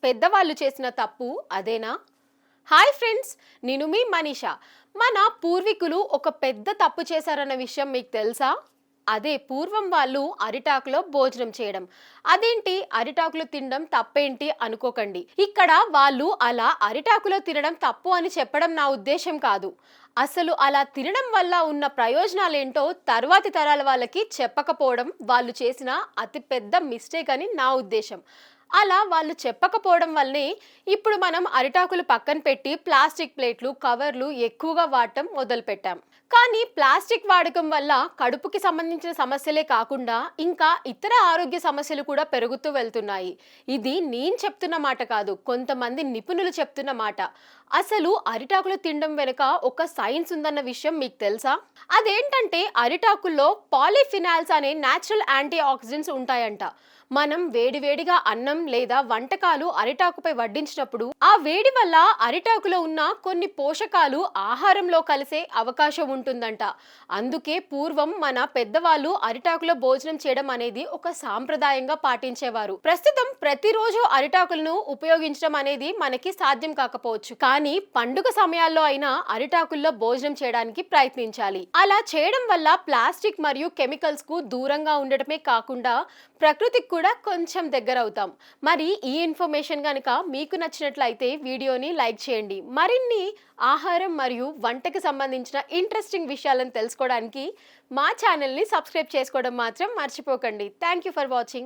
పెద్దవాళ్ళు చేసిన తప్పు అదేనా? హాయ్ ఫ్రెండ్స్, నేను మీ మనీషా. మన పూర్వీకులు ఒక పెద్ద తప్పు చేశారన్న విషయం మీకు తెలుసా? అదే పూర్వం వాళ్ళు అరిటాకులో భోజనం చేయడం. అదేంటి అరిటాకులో తినడం తప్పేంటి అనుకోకండి. ఇక్కడ వాళ్ళు అలా అరిటాకులో తినడం తప్పు అని చెప్పడం నా ఉద్దేశం కాదు. అసలు అలా తినడం వల్ల ఉన్న ప్రయోజనాలేంటో తర్వాతి తరాల వాళ్ళకి చెప్పకపోవడం వాళ్ళు చేసిన అతి పెద్ద మిస్టేక్ అని నా ఉద్దేశం. అలా వాళ్ళు చెప్పకపోవడం వల్లనే ఇప్పుడు మనం అరిటాకులు పక్కన పెట్టి ప్లాస్టిక్ ప్లేట్లు, కవర్లు ఎక్కువగా వాడటం మొదలుపెట్టాం. కానీ ప్లాస్టిక్ వాడకం వల్ల కడుపుకి సంబంధించిన సమస్యలే కాకుండా ఇంకా ఇతర ఆరోగ్య సమస్యలు కూడా పెరుగుతూ వెళ్తున్నాయి. ఇది నేను చెప్తున్న మాట కాదు, కొంతమంది నిపుణులు చెప్తున్న మాట. అసలు అరిటాకులు తినడం వెనుక ఒక సైన్స్ ఉందన్న విషయం మీకు తెలుసా? అదేంటంటే అరిటాకుల్లో పాలిఫినాల్స్ అనే న్యాచురల్ యాంటీ ఆక్సిడెంట్స్ ఉంటాయంట. మనం వేడివేడిగా అన్నం లేదా వంటకాలు అరిటాకుపై వడ్డించినప్పుడు ఆ వేడి వల్ల అరిటాకులో ఉన్న కొన్ని పోషకాలు ఆహారంలో కలిసే అవకాశం ఉంటుందంట. అందుకే పూర్వం మన పెద్దవాళ్ళు అరిటాకులో భోజనం చేయడం అనేది ఒక సాంప్రదాయంగా పాటించేవారు. ప్రస్తుతం ప్రతిరోజు అరిటాకులను ఉపయోగించడం అనేది మనకి సాధ్యం కాకపోవచ్చు, కానీ పండుగ సమయాల్లో అయినా అరిటాకుల్లో భోజనం చేయడానికి ప్రయత్నించాలి. అలా చేయడం వల్ల ప్లాస్టిక్ మరియు కెమికల్స్ కు దూరంగా ఉండటమే కాకుండా ప్రకృతికి కూడా కొంచెం దగ్గర అవుతాం. మరి ఈ ఇన్ఫర్మేషన్ కనుక మీకు నచ్చినట్లయితే వీడియోని లైక్ చేయండి. మరిన్ని ఆహారం మరియు వంటకి సంబంధించిన ఇంట్రెస్టింగ్ విషయాలను తెలుసుకోవడానికి మా ఛానల్ని సబ్స్క్రైబ్ చేసుకోవడం మాత్రం మర్చిపోకండి. Thank you for watching.